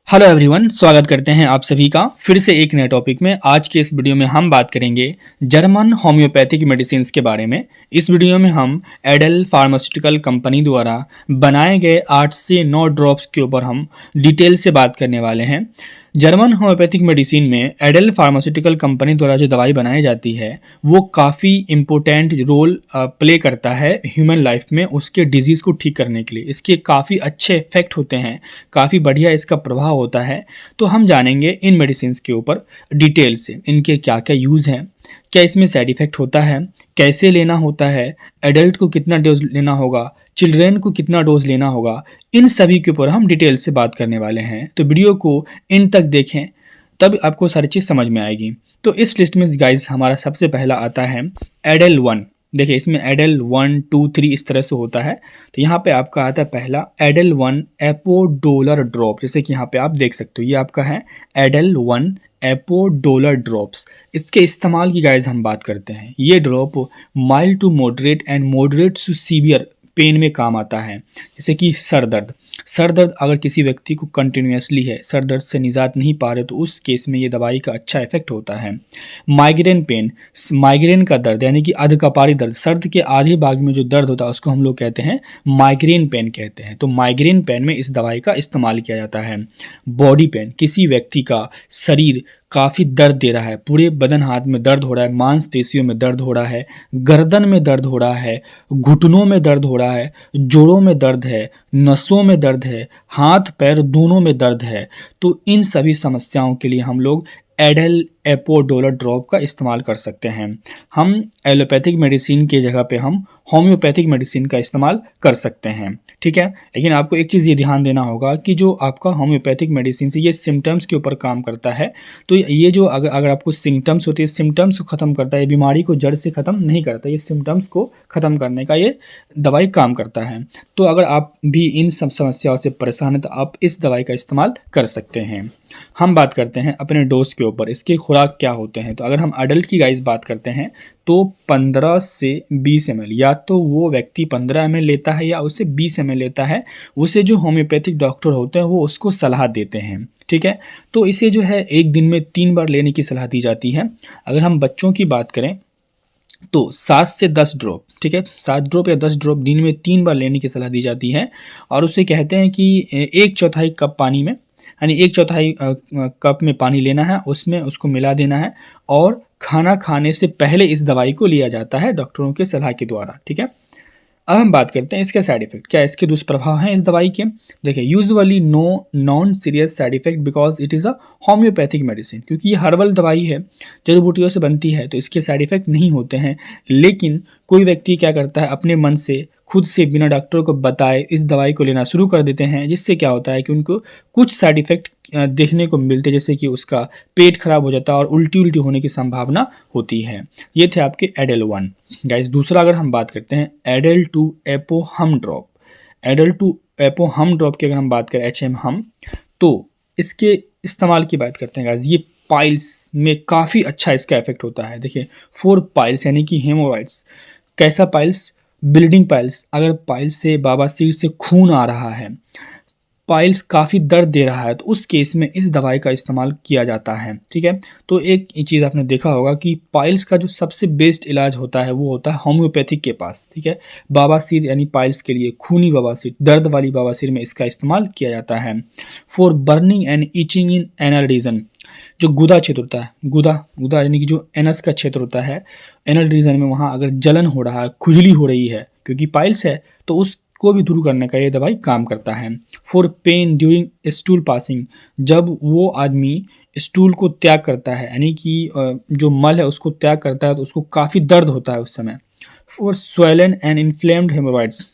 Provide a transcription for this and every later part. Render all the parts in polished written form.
Hello everyone, स्वागत करते हैं आप सभी का फिर से एक नए टॉपिक में। आज के इस वीडियो में हम बात करेंगे जर्मन होम्योपैथिक मेडिसिन के बारे में। इस वीडियो में हम एडेल फार्मास्यूटिकल कंपनी द्वारा बनाए गए 8 से 9 ड्रॉप्स के ऊपर हम डिटेल से बात करने वाले हैं। जर्मन होम्योपैथिक मेडिसिन में एडेल फार्मास्यूटिकल कंपनी द्वारा जो दवाई बनाई जाती है वो काफ़ी इम्पोर्टेंट रोल प्ले करता है ह्यूमन लाइफ में, उसके डिजीज़ को ठीक करने के लिए। इसके काफ़ी अच्छे इफेक्ट होते हैं, काफ़ी बढ़िया इसका प्रभाव होता है। तो हम जानेंगे इन मेडिसिन के ऊपर डिटेल से, इनके क्या क्या यूज़ हैं, क्या इसमें साइड इफ़ेक्ट होता है, कैसे लेना होता है, एडल्ट को कितना डोज लेना होगा, चिल्ड्रेन को कितना डोज लेना होगा, इन सभी के ऊपर हम डिटेल से बात करने वाले हैं। तो वीडियो को इन तक देखें, तब आपको सारी चीज़ समझ में आएगी। तो इस लिस्ट में गाइज हमारा सबसे पहला आता है एडेल 1। देखिए इसमें एडेल 1, 2, 3 इस तरह से होता है। तो यहाँ पे आपका आता है पहला एडेल 1 एपोडोलर ड्रॉप, जैसे कि यहाँ पे आप देख सकते हो, ये आपका है एडेल 1 एपोडोलर ड्रॉप्स। इसके इस्तेमाल की गाइज हम बात करते हैं। ये drop mild to moderate and moderate to severe pain में काम आता है, जैसे कि सर दर्द अगर किसी व्यक्ति को कंटिन्यूसली है, सर दर्द से निजात नहीं पा रहे, तो उस केस में ये दवाई का अच्छा इफेक्ट होता है। माइग्रेन पेन, माइग्रेन का दर्द यानी कि अधकपारी दर्द, सर के आधे भाग में जो दर्द होता है उसको हम लोग कहते हैं माइग्रेन पेन कहते हैं। तो माइग्रेन पेन में इस दवाई का इस्तेमाल किया जाता है। बॉडी पेन, किसी व्यक्ति का शरीर काफ़ी दर्द दे रहा है, पूरे बदन हाथ में दर्द हो रहा है, मांसपेशियों में दर्द हो रहा है, गर्दन में दर्द हो रहा है, घुटनों में दर्द हो रहा है, जोड़ों में दर्द है, नसों में दर्द है, हाथ पैर दोनों में दर्द है, तो इन सभी समस्याओं के लिए हम लोग एडेल एपोडोलर ड्रॉप का इस्तेमाल कर सकते हैं। हम एलोपैथिक मेडिसिन के जगह पे हम होम्योपैथिक मेडिसिन का इस्तेमाल कर सकते हैं, ठीक है। लेकिन आपको एक चीज़ ये ध्यान देना होगा कि जो आपका होम्योपैथिक मेडिसिन से ये सिम्टम्स के ऊपर काम करता है, तो ये जो अगर आपको सिम्टम्स होते हैं, सिम्टम्स को ख़त्म करता है, बीमारी को जड़ से ख़त्म नहीं करता, ये सिम्टम्स को ख़त्म करने का ये दवाई काम करता है। तो अगर आप भी इन सब समस्याओं से परेशान हैं तो आप इस दवाई का इस्तेमाल कर सकते हैं। हम बात करते हैं अपने डोज के ऊपर, इसके खुराक क्या होते हैं। तो अगर हम अडल्ट की गाइस बात करते हैं तो 15 से 20 ml, या तो वो व्यक्ति 15 ml लेता है या उसे 20 ml लेता है, उसे जो होम्योपैथिक डॉक्टर होते हैं वो उसको सलाह देते हैं, ठीक है। तो इसे जो है एक दिन में 3 बार लेने की सलाह दी जाती है। अगर हम बच्चों की बात करें तो 7 से 10 ड्रॉप, ठीक है, 7 ड्रॉप या 10 ड्रॉप दिन में 3 बार लेने की सलाह दी जाती है। और उसे कहते हैं कि 1/4 कप पानी में, यानी 1/4 कप में पानी लेना है, उसमें उसको मिला देना है, और खाना खाने से पहले इस दवाई को लिया जाता है डॉक्टरों के सलाह के द्वारा, ठीक है। अब हम बात करते हैं इसके साइड इफेक्ट, क्या इसके दुष्प्रभाव हैं इस दवाई के। देखिए usually no non serious side effect because it is a homeopathic medicine, क्योंकि ये हर्बल दवाई है, जड़ी बूटियों से बनती है, तो इसके साइड इफेक्ट नहीं होते हैं। लेकिन कोई व्यक्ति क्या करता है, अपने मन से खुद से बिना डॉक्टर को बताए इस दवाई को लेना शुरू कर देते हैं, जिससे क्या होता है कि उनको कुछ साइड इफेक्ट देखने को मिलते हैं, जैसे कि उसका पेट खराब हो जाता है और उल्टी होने की संभावना होती है। ये थे आपके एडेल 1 गाइस। दूसरा अगर हम बात करते हैं एडेल 2 एपो हम ड्रॉप, एडेल 2 एपो हम ड्रॉप की अगर हम बात करें HM हम, तो इसके इस्तेमाल की बात करते हैं गाइस। ये पाइल्स में काफ़ी अच्छा इसका इफेक्ट होता है। देखिए 4 पाइल्स यानी कि हेमोराइड्स, कैसा पाइल्स, ब्लीडिंग पाइल्स, अगर पाइल्स से बवासीर से खून आ रहा है, पाइल्स काफ़ी दर्द दे रहा है, तो उस केस में इस दवाई का इस्तेमाल किया जाता है, ठीक है। तो एक चीज़ आपने देखा होगा कि पाइल्स का जो सबसे बेस्ट इलाज होता है वो होता है होम्योपैथिक के पास, ठीक है। बवासीर यानी पाइल्स के लिए, खूनी बवासीर, दर्द वाली बवासीर में इसका इस्तेमाल किया जाता है। For burning and itching in anal reason, जो गुदा क्षेत्र होता है, गुदा यानी कि जो एनस का क्षेत्र होता है, एनल रीजन में वहाँ अगर जलन हो रहा है, खुजली हो रही है, क्योंकि पाइल्स है, तो उसको भी दूर करने का ये दवाई काम करता है। For pen during stool passing, जब वो आदमी स्टूल को त्याग करता है, यानी कि जो मल है उसको त्याग करता है, तो उसको काफ़ी दर्द होता है उस समय। For swollen and inflamed hemorrhoids,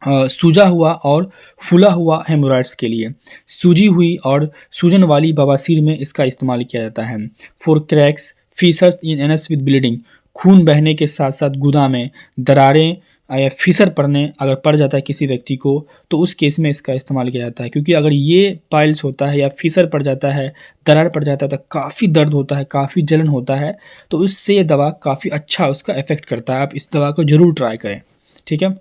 सूजा हुआ और फूला हुआ हेमोरॉइड्स के लिए, सूजी हुई और सूजन वाली बवासीर में इसका इस्तेमाल किया जाता है। For cracks fissures in anus with bleeding, खून बहने के साथ साथ गुदा में दरारें या फिसर पड़ने अगर पड़ जाता है किसी व्यक्ति को, तो उस केस में इसका इस्तेमाल किया जाता है। क्योंकि अगर ये पाइल्स होता है या फिसर पड़ जाता है, दरार पड़ जाता है, तो काफ़ी दर्द होता है, काफ़ी जलन होता है, तो उससे ये दवा काफ़ी अच्छा उसका इफेक्ट करता है। आप इस दवा को ज़रूर ट्राई करें, ठीक है।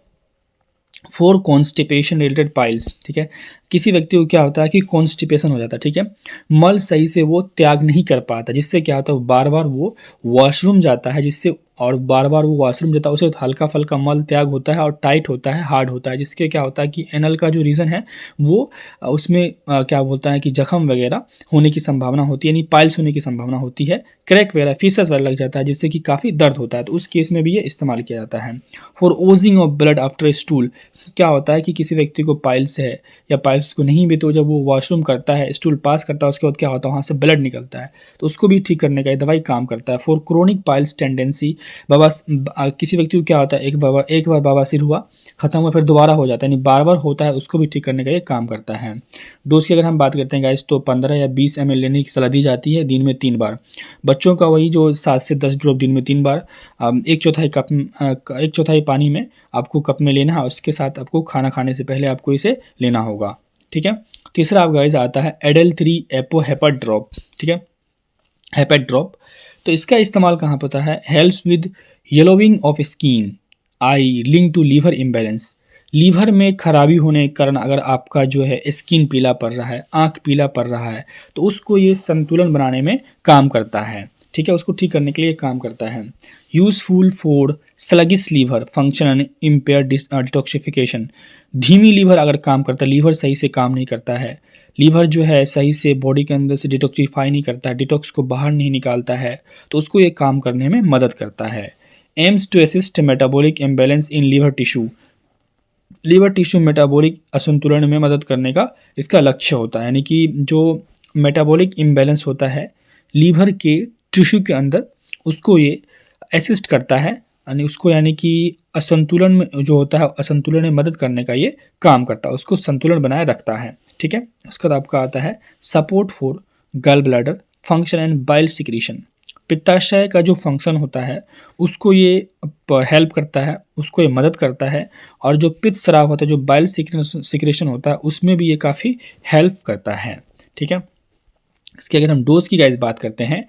फॉर कॉन्स्टिपेशन रिलेटेड पाइल्स, ठीक है। किसी व्यक्ति को क्या होता है कि कॉन्स्टिपेशन हो जाता है, ठीक है, मल सही से वो त्याग नहीं कर पाता, जिससे क्या होता है बार बार वो वॉशरूम जाता है, जिससे और बार बार वो वॉशरूम जाता है उसे हल्का फल्का मल त्याग होता है और टाइट होता है, हार्ड होता है, जिसके क्या होता है कि एनल का जो रीज़न है वो उसमें क्या बोलता है कि जख्म वगैरह होने की संभावना होती है, यानी पाइल्स होने की संभावना होती है, क्रैक वगैरह फीसस वगैरह लग जाता है, जिससे कि काफ़ी दर्द होता है, तो उस केस में भी ये इस्तेमाल किया जाता है। For Ojing of blood after stool, क्या होता है कि किसी व्यक्ति को पाइल्स है या पाइल्स को नहीं भी, तो जब वो वॉशरूम करता है, स्टूल पास करता है, उसके बाद क्या होता है वहाँ से ब्लड निकलता है, तो उसको भी ठीक करने का ये दवाई काम करता है। फॉर क्रोनिक पाइल्स टेंडेंसी, किसी व्यक्ति को क्या होता है एक बार बवासीर हुआ, खत्म हुआ, फिर दोबारा हो जाता है, यानी बार बार होता है, उसको भी ठीक करने का ये काम करता है। डोज की अगर हम बात करते हैं गाइस, तो 15 या 20 ml लेने की सलाह दी जाती है दिन में 3 बार। बच्चों का वही जो 7 से 10 ड्रॉप दिन में 3 बार, एक चौथाई पानी में आपको कप में लेना है, उसके साथ आपको खाना खाने से पहले आपको इसे लेना होगा, ठीक है। तीसरा आप गाइस आता है एडल 3 एपो हेपेट ड्रॉप, ठीक है, हेपेट ड्रॉप। तो इसका इस्तेमाल कहाँ पर होता है, helps with yellowing of skin eye link to liver imbalance. Liver में खराबी होने के कारण अगर आपका जो है स्किन पीला पड़ रहा है, आंख पीला पड़ रहा है, तो उसको ये संतुलन बनाने में काम करता है, ठीक है, उसको ठीक करने के लिए काम करता है। Useful for sluggish liver function and impaired detoxification. धीमी लीवर अगर काम करता है, लीवर सही से काम नहीं करता है, लीवर जो है सही से बॉडी के अंदर से डिटॉक्सिफाई नहीं करता है, डिटॉक्स को बाहर नहीं निकालता है, तो उसको ये काम करने में मदद करता है। Aims to assist metabolic imbalance in liver tissue. Liver tissue metabolic असंतुलन में मदद करने का इसका लक्ष्य होता है, यानी कि जो मेटाबॉलिक इम्बैलेंस होता है लीवर के टिश्यू के अंदर, उसको ये असिस्ट करता है, यानी उसको यानी कि असंतुलन में जो होता है असंतुलन में मदद करने का ये काम करता है, उसको संतुलन बनाए रखता है, ठीक है। उसके बाद आपका आता है support for gall bladder function and bile secretion. पित्ताशय का जो फंक्शन होता है उसको ये हेल्प करता है, उसको ये मदद करता है, और जो पित्त स्राव होता है, जो बाइल सिक्रेशन होता है, उसमें भी ये काफ़ी हेल्प करता है, ठीक है। इसकी अगर हम डोज की गाइस बात करते हैं,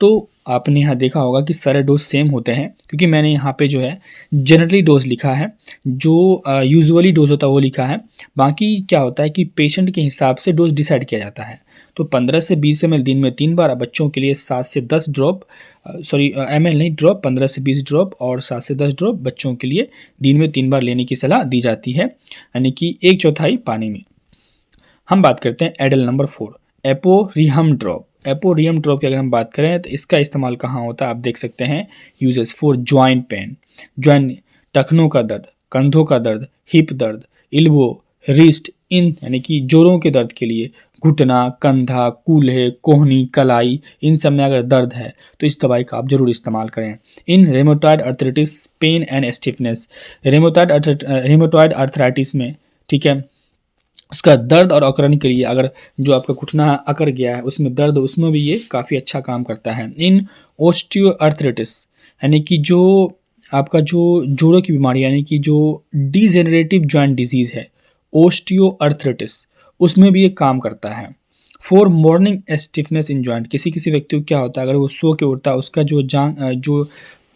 तो आपने यहाँ देखा होगा कि सारे डोज सेम होते हैं, क्योंकि मैंने यहाँ पे जो है जनरली डोज लिखा है, जो यूजुअली डोज होता है वो लिखा है। बाकी क्या होता है कि पेशेंट के हिसाब से डोज डिसाइड किया जाता है। तो 15 से 20 ml दिन में 3 बार, बच्चों के लिए 7 से 10 ड्रॉप, ml नहीं ड्रॉप, 15 से 20 ड्रॉप और 7 से 10 ड्रॉप बच्चों के लिए दिन में 3 बार लेने की सलाह दी जाती है, यानी कि एक चौथाई पानी में। हम बात करते हैं एडल नंबर 4 एपोरियम ड्रॉप। एपोरियम ड्रॉप की अगर हम बात करें तो इसका इस्तेमाल कहाँ होता है, आप देख सकते हैं uses for joint pain, joint टखनों का दर्द, कंधों का दर्द, हिप दर्द, इल्बो, रिस्ट, इन यानी कि जोड़ों के दर्द के लिए, घुटना, कंधा, कूल्हे, कोहनी, कलाई, इन सब में अगर दर्द है तो इस दवाई का आप जरूर इस्तेमाल करें। In rheumatoid arthritis pain and stiffness, rheumatoid arthritis में, ठीक है, उसका दर्द और अकड़न के लिए, अगर जो आपका घुटना अकड़ गया है उसमें दर्द, उसमें भी ये काफ़ी अच्छा काम करता है। इन ओस्टियोआर्थराइटिस, यानी कि जो आपका जो जोड़ों की बीमारी, यानी कि जो डिजेनरेटिव जॉइंट डिजीज़ है ओस्टियोआर्थराइटिस, उसमें भी ये काम करता है। For morning stiffness in joint, किसी किसी व्यक्ति को क्या होता है अगर वो सो के उठता है, उसका जो जो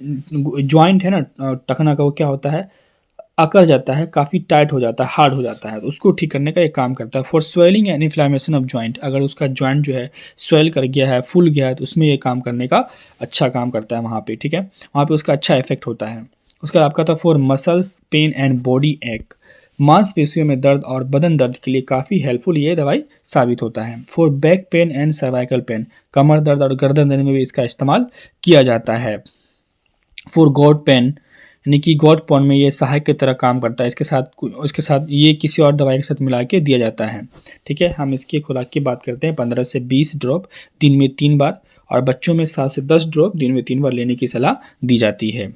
जॉइंट है ना टखना का, वो क्या होता है अकड़ जाता है, काफ़ी टाइट हो जाता है, हार्ड हो जाता है, तो उसको ठीक करने का ये काम करता है। For swelling and inflammation of joint, अगर उसका जॉइंट जो है स्वेल कर गया है, फूल गया है, तो उसमें ये काम करने का अच्छा काम करता है वहाँ पे, ठीक है, वहाँ पे उसका अच्छा इफेक्ट होता है। उसका बाद आपका था for muscles pain and body एक, मांसपेशियों में दर्द और बदन दर्द के लिए काफ़ी हेल्पफुल ये दवाई साबित होता है। For back pain and cervical pain, कमर दर्द और गर्दन दर्द में भी इसका इस्तेमाल किया जाता है। फॉर गॉट पेन, यानी कि गॉट पॉन में ये सहायक की तरह काम करता है, इसके साथ ये किसी और दवाई के साथ मिला के दिया जाता है, ठीक है। हम इसकी खुराक की बात करते हैं, 15 से 20 ड्रॉप दिन में 3 बार, और बच्चों में 7 से 10 ड्रॉप दिन में 3 बार लेने की सलाह दी जाती है।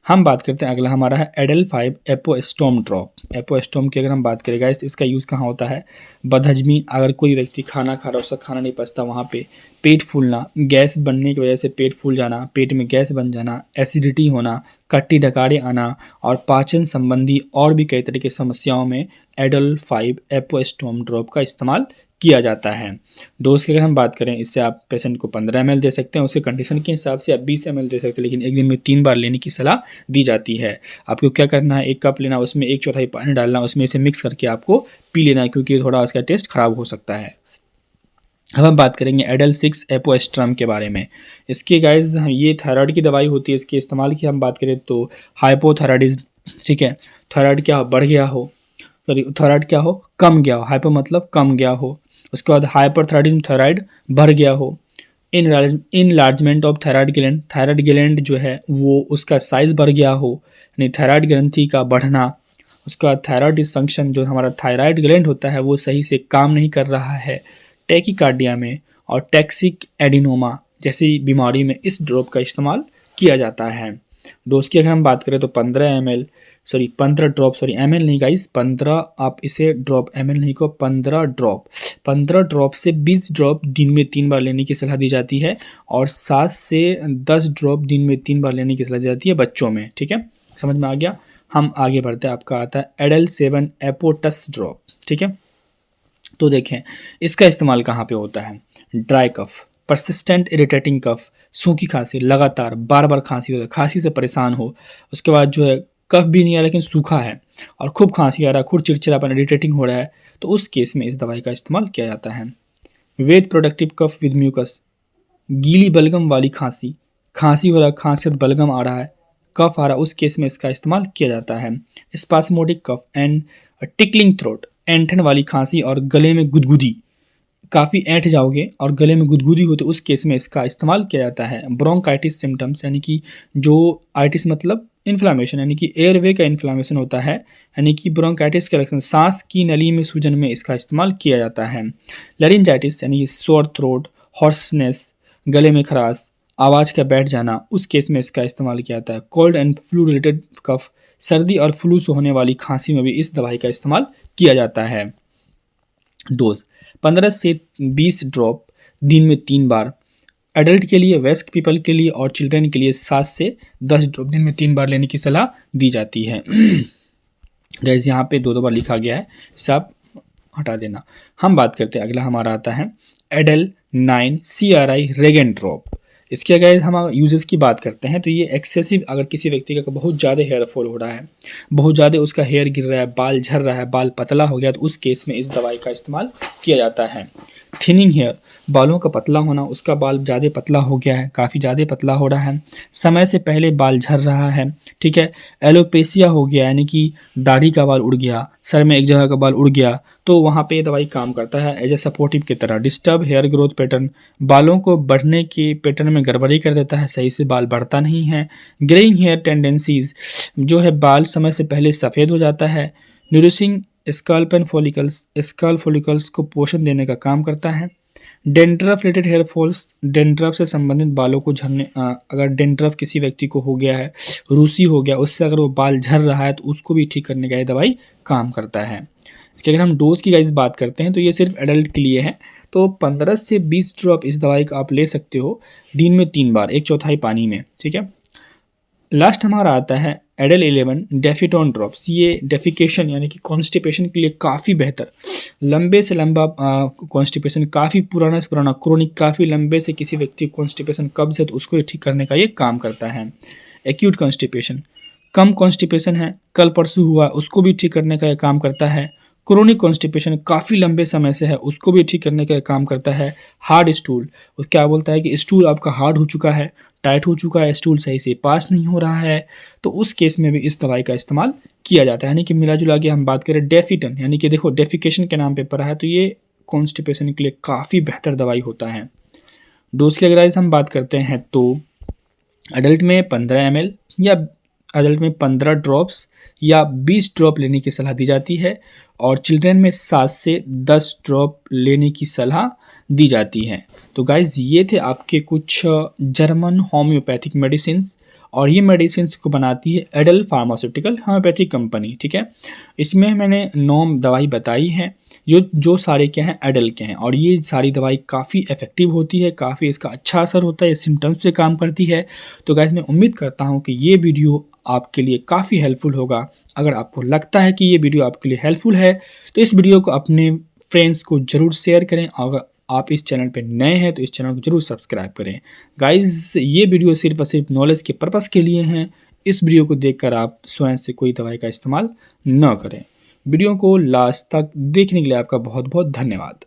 हम बात करते हैं, अगला हमारा है एडल 5 एपोस्टोम ड्रॉप। एपोस्टोम की अगर हम बात करें गाइस, इसका यूज़ कहाँ होता है, बदहजमी, अगर कोई व्यक्ति खाना खा रहा है, उसका खाना नहीं पचता, वहाँ पे पेट फूलना, गैस बनने की वजह से पेट फूल जाना, पेट में गैस बन जाना, एसिडिटी होना, कट्टी डकारे आना, और पाचन संबंधी और भी कई तरह की समस्याओं में एडल 5 एपोस्टोम ड्रॉप का इस्तेमाल किया जाता है। डोज की अगर हम बात करें, इससे आप पेशेंट को 15 ml दे सकते हैं, उसके कंडीशन के हिसाब से आप 20 ml दे सकते हैं, लेकिन एक दिन में 3 बार लेने की सलाह दी जाती है। आपको क्या करना है, 1 कप लेना, उसमें 1/4 पानी डालना, उसमें इसे मिक्स करके आपको पी लेना है, क्योंकि थोड़ा उसका टेस्ट खराब हो सकता है। अब हम बात करेंगे एडल 6 एपोस्ट्रम के बारे में। इसके गाइज ये थायराइड की दवाई होती है। इसके इस्तेमाल की हम बात करें तो हाइपोथायराइडिज्म, ठीक है, थायराइड क्या बढ़ गया हो, सॉरी थायराइड क्या हो, कम गया हो, हाइपो मतलब कम गया हो। उसके बाद हाइपरथायराइडिज्म, थायराइड बढ़ गया हो। Enlargement of thyroid gland, thyroid gland जो है वो उसका साइज बढ़ गया हो, यानी थायराइड ग्रंथि का बढ़ना। उसका थायराइड डिसफंक्शन, जो हमारा थायराइड ग्लैंड होता है वो सही से काम नहीं कर रहा है। टैकीकार्डिया में और टैक्सिक एडिनोमा जैसी बीमारी में इस ड्रॉप का इस्तेमाल किया जाता है। डोज की अगर हम बात करें तो 15 ml, sorry 15 drop, sorry ml नहीं गाइस, 15 आप इसे ड्रॉप, ml नहीं को 15 ड्रॉप से 20 ड्रॉप दिन में 3 बार लेने की सलाह दी जाती है, और 7 से 10 ड्रॉप दिन में 3 बार लेने की सलाह दी जाती है बच्चों में। ठीक है, समझ में आ गया। हम आगे बढ़ते हैं, आपका आता है एडल 7 एपोटस ड्रॉप। ठीक है, तो देखें इसका इस्तेमाल कहाँ पे होता है। ड्राई कफ, परसिस्टेंट इरिटेटिंग कफ, सूखी खांसी, लगातार बार बार खांसी हो, खांसी से परेशान हो, उसके बाद जो है कफ भी नहीं है लेकिन सूखा है और खूब खांसी आ रहा है, खूब चिड़चिड़ापन, इरिटेटिंग हो रहा है, तो उस केस में इस दवाई का इस्तेमाल किया जाता है। Wet productive cough with mucus, गीली बलगम वाली खांसी, खांसी हो रहा है, खांसी से बलगम आ रहा है, कफ आ रहा है, उस केस में इसका इस्तेमाल किया जाता है। Spasmodic cough and tickling throat, ऐंठन वाली खांसी और गले में गुदगुदी, काफ़ी ऐंठ जाओगे और गले में गुदगुदी हो तो उस केस में इसका इस्तेमाल किया जाता है। ब्रोंकाइटिस सिम्टम्स, यानी कि जो आइटिस मतलब इन्फ्लामेशन, यानी कि एयरवे का इन्फ्लामेशन होता है, यानी कि ब्रोंकाइटिस के लक्षण, सांस की नली में सूजन में इसका इस्तेमाल किया जाता है। लैरिंजाइटिस यानी कि सोर थ्रोट, हॉर्सनेस, गले में खराश, आवाज़ का बैठ जाना, उस केस में इसका इस्तेमाल किया जाता है। कोल्ड एंड फ्लू रिलेटेड कफ, सर्दी और फ्लू से होने वाली खांसी में भी इस दवाई का इस्तेमाल किया जाता है। डोज 15 से 20 ड्रॉप दिन में 3 बार, एडल्ट के लिए, वयस्क पीपल के लिए और चिल्ड्रन के लिए 7 से 10 ड्रॉप दिन में 3 बार लेने की सलाह दी जाती है। गैस यहाँ पे 2 बार लिखा गया है, सब हटा देना। हम बात करते हैं, अगला हमारा आता है एडल 9 CRI रेगन ड्रॉप। इसके अगर हम यूजेस की बात करते हैं तो ये एक्सेसिव, अगर किसी व्यक्ति का बहुत ज़्यादा हेयर फॉल हो रहा है, बहुत ज़्यादा उसका हेयर गिर रहा है, बाल झड़ रहा है, बाल पतला हो गया, तो उस केस में इस दवाई का इस्तेमाल किया जाता है। थिनिंग हेयर, बालों का पतला होना, उसका बाल ज़्यादा पतला हो गया है, काफ़ी ज़्यादा पतला हो रहा है, समय से पहले बाल झड़ रहा है, ठीक है। एलोपेसिया हो गया, यानी कि दाढ़ी का बाल उड़ गया, सर में एक जगह का बाल उड़ गया, तो वहाँ पे दवाई काम करता है एज ए सपोर्टिव की तरह। डिस्टर्ब हेयर ग्रोथ पैटर्न, बालों को बढ़ने के पैटर्न में गड़बड़ी कर देता है, सही से बाल बढ़ता नहीं है। ग्रेइंग हेयर टेंडेंसीज, जो है बाल समय से पहले सफ़ेद हो जाता है। Nourishing scalp and follicles, scalp follicles को पोषण देने का काम करता है। Dandruff related hair falls, dandruff से संबंधित बालों को झड़ने, अगर डेंड्रफ किसी व्यक्ति को हो गया है, रूसी हो गया, उससे अगर वो बाल झड़ रहा है तो उसको भी ठीक करने का ये दवाई काम करता है। इसके अगर हम डोज की गाइस बात करते हैं तो ये सिर्फ एडल्ट के लिए है, तो 15 से 20 ड्रॉप इस दवाई का आप ले सकते हो दिन में 3 बार, 1/4 पानी में, ठीक है। लास्ट हमारा आता है एडल 11 डेफिटॉन ड्रॉप्स। ये डेफिकेशन यानी कि कॉन्स्टिपेशन के लिए काफ़ी बेहतर, लंबे से लंबा कॉन्स्टिपेशन, काफ़ी पुराना से पुराना क्रोनिक, काफ़ी लंबे से किसी व्यक्ति को कॉन्स्टिपेशन कब्ज है तो उसको ठीक करने का ये काम करता है। एक्यूट कॉन्स्टिपेशन, कम कॉन्स्टिपेशन है, कल परसों हुआ, उसको भी ठीक करने का ये काम करता है। क्रोनिक कॉन्स्टिपेशन काफ़ी लंबे समय से है, उसको भी ठीक करने का काम करता है। हार्ड स्टूल, क्या बोलता है कि स्टूल आपका हार्ड हो चुका है, टाइट हो चुका है, स्टूल सही से पास नहीं हो रहा है, तो उस केस में भी इस दवाई का इस्तेमाल किया जाता है। यानी कि मिला जुला के हम बात करें डेफिटन, यानी कि देखो डेफिकेशन के नाम पे पड़ा है, तो ये कॉन्स्टिपेशन के लिए काफ़ी बेहतर दवाई होता है। डोज की अगर हम बात करते हैं तो अडल्ट में 15 ml या अडल्ट में 15 ड्रॉप्स या 20 ड्रॉप लेने की सलाह दी जाती है, और चिल्ड्रन में 7 से 10 ड्रॉप लेने की सलाह दी जाती है। तो गाइज ये थे आपके कुछ जर्मन होम्योपैथिक मेडिसिन, और ये मेडिसिन को बनाती है एडल फार्मास्यूटिकल होम्योपैथिक कंपनी, ठीक है। इसमें मैंने 9 दवाई बताई हैं, जो सारे क्या हैं एडल के हैं, और ये सारी दवाई काफ़ी इफेक्टिव होती है, काफ़ी इसका अच्छा असर होता है, सिम्टम्स पे काम करती है। तो गाइज मैं उम्मीद करता हूँ कि ये वीडियो आपके लिए काफ़ी हेल्पफुल होगा। अगर आपको लगता है कि ये वीडियो आपके लिए हेल्पफुल है तो इस वीडियो को अपने फ्रेंड्स को ज़रूर शेयर करें। अगर आप इस चैनल पे नए हैं तो इस चैनल को ज़रूर सब्सक्राइब करें। गाइस, ये वीडियो सिर्फ और सिर्फ नॉलेज के पर्पज़ के लिए हैं। इस वीडियो को देखकर आप स्वयं से कोई दवाई का इस्तेमाल न करें। वीडियो को लास्ट तक देखने के लिए आपका बहुत बहुत धन्यवाद।